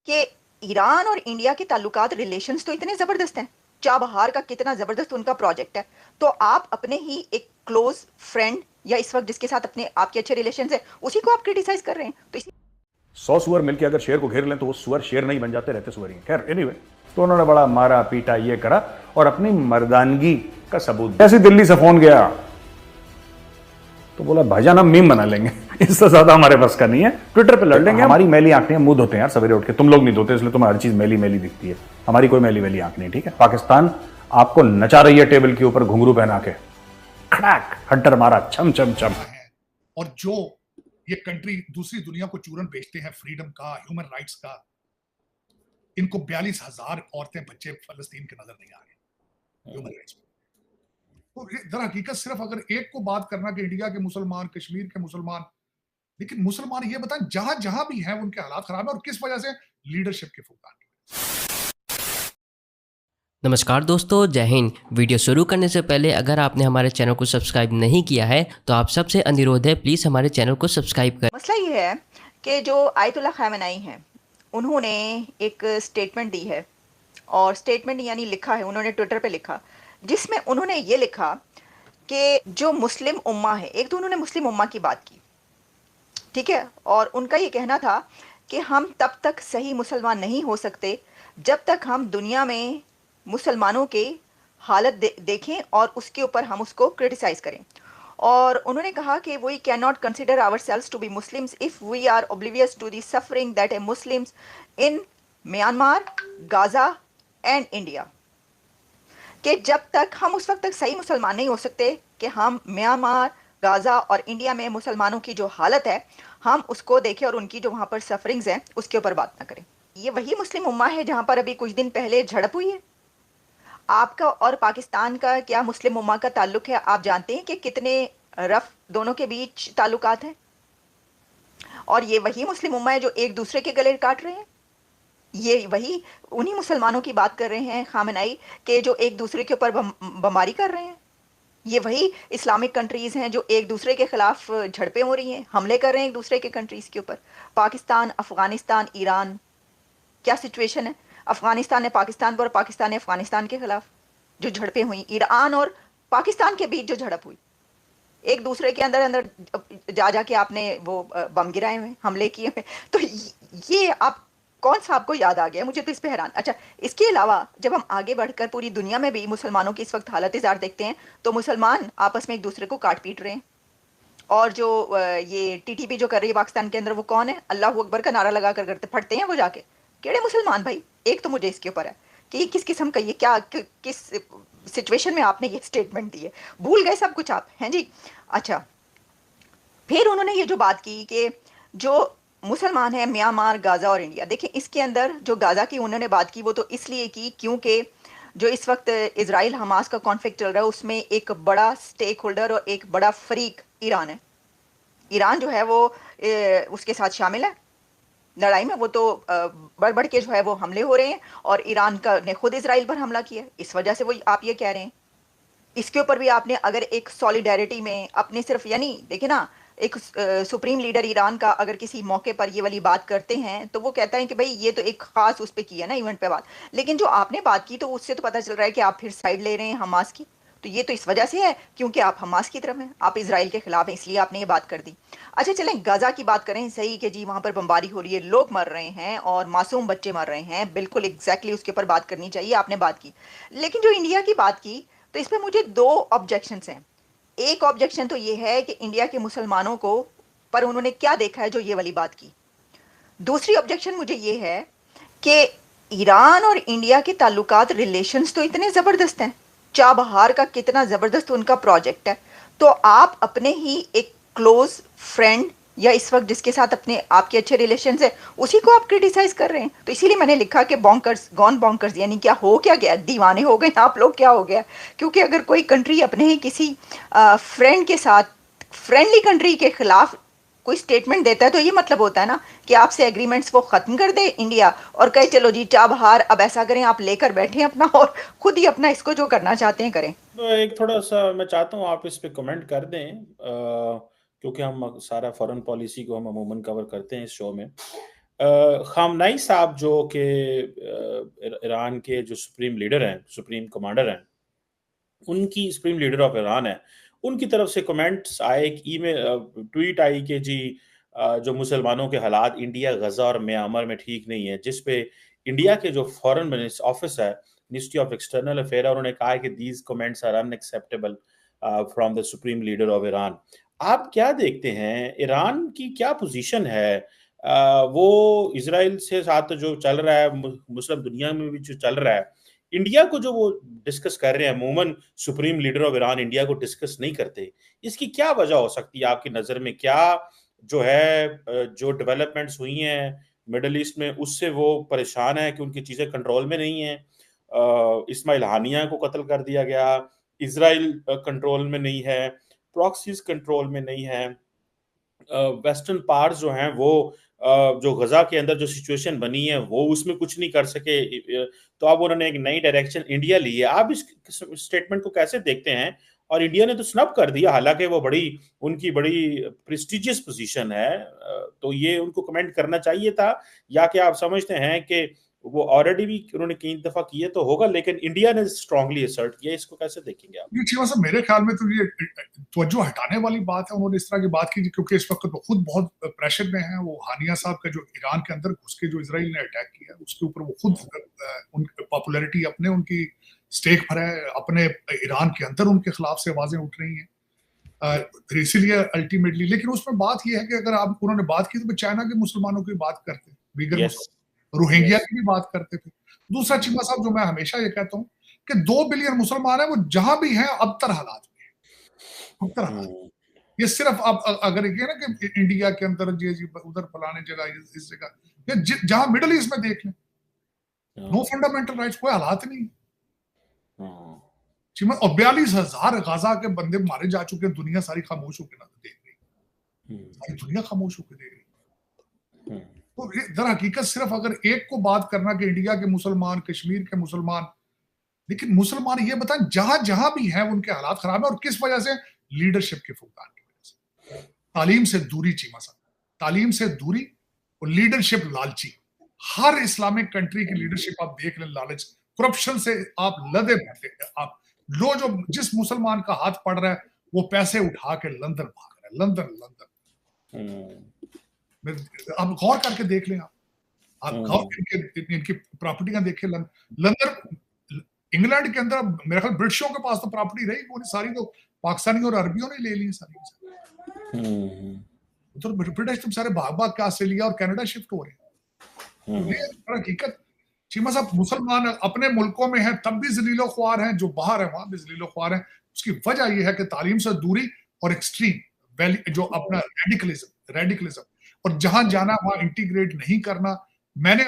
कि ईरान और इंडिया के ताल्लुकात रिलेशंस तो इतने ज़बरदस्त हैं, चाबहार का कितना ज़बरदस्त उनका प्रोजेक्ट है, तो आप अपने ही एक क्लोज़ फ्रेंड या इस वक़्त जिसके साथ अपने आपके अच्छे रिलेशंस हैं, उसी को आप क्रिटिसाइज़ कर रहे हैं। तो इस 100 सुअर मिलके अगर शेर को घेर लें तो वो सुअर शेर नहीं बन जाते, रहते सुअर ही हैं। खैर एनीवे, तो उन्होंने बड़ा मारा पीटा ये करा और अपनी मर्दानगी का सबूत दिया। ऐसे दिल्ली से फोन गया तो बोला भाईजान हम मीम बना लेंगे इससे ज्यादा हमारे बस का नहीं है, ट्विटर पे लड़ लेंगे। हमारी मैली आंखें मुंह धोते हैं यार सवेरे उठ के, तुम लोग नहीं धोते इसलिए तुम्हें हर चीज मैली मैली दिखती है। हमारी कोई मैली मैली आंख नहीं, ठीक है। पाकिस्तान आपको नचा रही है टेबल के ऊपर घुंघरू पहना के, खड़ाक हंटर मारा छम छम छम। और जो ये कंट्री दूसरी दुनिया को चूरन बेचते हैं फ्रीडम का, ह्यूमन राइट्स का, इनको 42,000 औरतें बच्चे फलस्तीन के नजर नहीं आ रहे ह्यूमन राइट्स। तो दर हकीकत सिर्फ अगर एक को बात करना कि इंडिया के मुसलमान, कश्मीर के मुसलमान, लेकिन मुसलमान ये बताएं जहां जहां भी हैं उनके हालात खराब है और किस वजह से, लीडरशिप के फुकदान। नमस्कार दोस्तों, जय हिंद। वीडियो शुरू करने से पहले अगर आपने हमारे चैनल को सब्सक्राइब नहीं किया है तो आप सबसे अनुरोध है प्लीज़ हमारे चैनल को सब्सक्राइब करें। मसला ये है कि जो आयतुल्ला खामेनी हैं, उन्होंने एक स्टेटमेंट दी है, और स्टेटमेंट यानी लिखा है, उन्होंने ट्विटर पे लिखा, जिसमें उन्होंने ये लिखा कि जो मुस्लिम उम्मा है, एक तो उन्होंने मुस्लिम उम्मा की बात की, ठीक है, और उनका ये कहना था कि हम तब तक सही मुसलमान नहीं हो सकते जब तक हम दुनिया में मुसलमानों के हालत देखें और उसके ऊपर हम उसको क्रिटिसाइज करें। और उन्होंने कहा कि we can not consider ourselves to be Muslims if we are oblivious to the suffering that a Muslims in Myanmar, Gaza and India. कि जब तक हम उस वक्त तक सही मुसलमान नहीं हो सकते कि हम म्यांमार, गाज़ा और इंडिया में मुसलमानों की जो हालत है हम उसको देखें और उनकी जो वहाँ पर सफरिंग्स हैं उसके ऊपर बात ना करें। ये वही मुस्लिम उम्मा है जहाँ पर अभी कुछ दिन पहले झड़प हुई है। आपका और पाकिस्तान का क्या मुस्लिम उम्मा का ताल्लुक है? आप जानते हैं कि कितने रफ दोनों के बीच ताल्लुकात हैं, और ये वही मुस्लिम उम्मा है जो एक दूसरे के गले काट रहे हैं। ये वही उन्हीं मुसलमानों की बात कर रहे हैं खामेनी के जो एक दूसरे के ऊपर बमबारी कर रहे हैं। ये वही इस्लामिक कंट्रीज़ हैं जो एक दूसरे के ख़िलाफ़ झड़पें हो रही हैं, हमले कर रहे हैं एक दूसरे के कंट्रीज़ के ऊपर। पाकिस्तान, अफ़गानिस्तान, ईरान, क्या सिचुएशन है? अफ़गानिस्तान ने पाकिस्तान पर और पाकिस्तान ने अफ़गानिस्तान के ख़िलाफ़ जो झड़पें हुई, ईरान और पाकिस्तान के बीच जो झड़प हुई, एक दूसरे के अंदर अंदर जा जाके आपने वो बम गिराए हुए, हमले किए हुए। तो ये आप कौन सा आपको याद आ गया? मुझे तो इस पे हैरान। अच्छा, इसके अलावा जब हम आगे बढ़कर पूरी दुनिया में भी मुसलमानों की इस वक्त हालत ज़ार देखते हैं तो मुसलमान आपस में एक दूसरे को काट पीट रहे हैं। और जो ये टीटीपी जो कर रही है पाकिस्तान के अंदर, वो कौन है? अल्लाह अकबर का नारा लगा कर करते फटते हैं वो जाके। केड़े मुसलमान भाई? एक तो मुझे इसके ऊपर है कि ये किस किस्म का, ये क्या किस सिचुएशन में आपने ये स्टेटमेंट दी है? भूल गए सब कुछ आप, हैं जी। अच्छा, फिर उन्होंने ये जो बात की कि जो मुसलमान हैं म्यांमार, गाज़ा और इंडिया, देखिए इसके अंदर जो गाज़ा की उन्होंने बात की वो तो इसलिए की क्योंकि जो इस वक्त इजराइल हमास का कॉन्फ्लिक्ट चल रहा है उसमें एक बड़ा स्टेक होल्डर और एक बड़ा फरीक ईरान है। ईरान जो है वो उसके साथ शामिल है लड़ाई में। वो तो बढ़ बढ़ के जो है वो हमले हो रहे हैं, और ईरान का ने खुद इजराइल पर हमला किया, इस वजह से वो आप ये कह रहे हैं। इसके ऊपर भी आपने अगर एक सॉलिडेरिटी में अपने सिर्फ, यानी देखिए ना, एक सुप्रीम लीडर ईरान का अगर किसी मौके पर ये वाली बात करते हैं तो वो कहता है कि भाई ये तो एक खास उस पर की है ना, इवेंट पे बात। लेकिन जो आपने बात की तो उससे तो पता चल रहा है कि आप फिर साइड ले रहे हैं हमास की। तो ये तो इस वजह से है क्योंकि आप हमास की तरफ हैं, आप इसराइल के खिलाफ हैं, इसलिए आपने ये बात कर दी। अच्छा चलें, गाजा की बात करें। सही कि जी वहाँ पर बमबारी हो रही है, लोग मर रहे हैं और मासूम बच्चे मर रहे हैं, बिल्कुल एग्जैक्टली उसके ऊपर बात करनी चाहिए, आपने बात की। लेकिन जो इंडिया की बात की तो इसमें मुझे दो ऑब्जेक्शंस हैं। एक ऑब्जेक्शन तो ये है कि इंडिया के मुसलमानों को पर उन्होंने क्या देखा है जो ये वाली बात की। दूसरी ऑब्जेक्शन मुझे ये है कि ईरान और इंडिया के ताल्लुकात रिलेशंस तो इतने ज़बरदस्त हैं, चाबहार का कितना ज़बरदस्त उनका प्रोजेक्ट है, तो आप अपने ही एक क्लोज फ्रेंड या इस वक्त जिसके साथ अपने आपके अच्छे रिलेशन है उसी को आप क्रिटिसाइज कर रहे हैं। तो इसीलिए मैंने लिखा कि बॉन्कर्स गॉन बॉन्कर्स, यानी क्या हो क्या गया, दीवाने हो गए आप लोग, क्या हो गया? क्योंकि अगर कोई कंट्री अपने ही किसी फ्रेंड के साथ, फ्रेंडली कंट्री के खिलाफ कोई स्टेटमेंट देता है तो ये मतलब होता है ना कि आपसे एग्रीमेंट्स वो ख़त्म कर दे इंडिया और कहे चलो जी चाबहार अब ऐसा करें, आप लेकर बैठे अपना और खुद ही अपना इसको जो करना चाहते हैं करें। तो एक थोड़ा सा मैं चाहता हूँ आप इस पे कमेंट कर दें, क्योंकि हम सारा फॉरेन पॉलिसी को हम अमूमन कवर करते हैं इस शो में। खामनाई साहब जो कि ईरान के जो सुप्रीम लीडर हैं, सुप्रीम कमांडर हैं, उनकी सुप्रीम लीडर ऑफ ईरान है, उनकी तरफ से कमेंट्स आए, एक ईमेल ट्वीट आई कि जी जो मुसलमानों के हालात इंडिया, गजा और म्यांमार में ठीक नहीं है, जिस पे इंडिया के जो फॉरेन मिनिस्टर ऑफिस है, मिनिस्ट्री ऑफ एक्सटर्नल अफेयर, उन्होंने कहा है कि these comments are unacceptable from the supreme leader of Iran. आप क्या देखते हैं, ईरान की क्या पोजीशन है? वो इजराइल से साथ जो चल रहा है, मुस्लिम दुनिया में भी जो चल रहा है, इंडिया को जो वो डिस्कस कर रहे हैं, अमूमन supreme leader of Iran India को डिस्कस नहीं करते, इसकी क्या वजह हो सकती है आपकी नज़र में? क्या जो है जो डेवलपमेंट्स हुई हैं मिडल ईस्ट में, उससे वो परेशान है कि उनकी चीज़ें कंट्रोल में नहीं है? इस्माइल हानिया को कत्ल कर दिया गया, इजराइल कंट्रोल में नहीं है, प्रॉक्सीज कंट्रोल में नहीं है, वेस्टर्न पार्ट्स जो हैं वो जो गजा के अंदर जो सिचुएशन बनी है वो उसमें कुछ नहीं कर सके, तो अब उन्होंने एक नई डायरेक्शन इंडिया ली है। आप इस स्टेटमेंट को कैसे देखते हैं? और इंडिया ने तो स्नब कर दिया, हालांकि वो उनकी बड़ी प्रेस्टिजियस पोजीशन है, तो ये उनको कमेंट करना चाहिए था, या कि आप समझते हैं कि वो ऑलरेडी भी उन्होंने कई दफा किए तो होगा, लेकिन इंडिया ने स्ट्रांगली असर्ट किया, इसको कैसे देखेंगे आप? चीमा साहब, मेरे ख्याल में तो ये तवज्जो हटाने वाली बात है। उन्होंने इस तरह की बात की क्योंकि इस वक्त वो खुद बहुत प्रेशर में है। वो हानिया साहब का जो ईरान के अंदर घुस के जो इसराइल ने अटैक किया, उसके ऊपर वो खुद उनकी पॉपुलैरिटी अपने उनकी स्टेक पर है, अपने ईरान के अंदर उनके खिलाफ से आवाजें उठ रही हैं, इसीलिए अल्टीमेटली। लेकिन उसमें बात यह है कि अगर आप उन्होंने बात की तो चाइना के मुसलमानों की बात करते, वीगर रोहिंग्या की भी बात करते थे। दूसरा चीमा साहब, जो मैं हमेशा ये कहता हूँ कि 2 बिलियन मुसलमान हैं, वो जहां भी हैं अबतर हालात में हैं, अबतर हालात। ये सिर्फ आप अगर ये ना कि इंडिया के अंदर उधर फलाने जगह, इस जगह, जहां मिडिल ईस्ट में देख लें, नो फंडामेंटल राइट्स, कोई हालात नहीं। और 42,000 गाजा के बंदे मारे जा चुके हैं, दुनिया सारी खामोश होकर देख रही, सारी दुनिया खामोश होकर देख रही। तो दर हकीकत सिर्फ अगर एक को बात करना कि इंडिया के मुसलमान, कश्मीर के मुसलमान, लेकिन मुसलमान ये बताएं जहां जहां भी हैं उनके हालात खराब है, और किस वजह से? लीडरशिप के फुकदान की वजह से। तालीम से दूरी चीमा साहब, तालीम से दूरी, और लीडरशिप लालची। हर इस्लामिक कंट्री की लीडरशिप आप देख लें, लालच, करप्शन से आप लदे बैठे। आप जो जिस मुसलमान का हाथ पड़ रहा है वो पैसे उठा के लंदन भाग रहा है, लंदन। आप गौर करके देख लें, आप गौर इनकी प्रॉपर्टियां देखें। लंदन, इंग्लैंड के अंदर मेरे ख्याल ब्रिटिशों के पास तो प्रॉपर्टी रही, वो सारी तो पाकिस्तानी और अरबियों ने ले ली सारी। तो ब्रिटिश तुम सारे भाग भाग के ऑस्ट्रेलिया और कनाडा शिफ्ट हो रहे हैं। ये हकीकत चीमा साहब, मुसलमान अपने मुल्कों में है तब भी जलीलो ख्वार हैं, जो बाहर है वहां भी जलीलो ख्वार हैं। उसकी वजह यह है कि तालीम से दूरी और एक्सट्रीम जो अपना रेडिकलिज्म, और जहां जाना वहां इंटीग्रेट नहीं करना। मैंने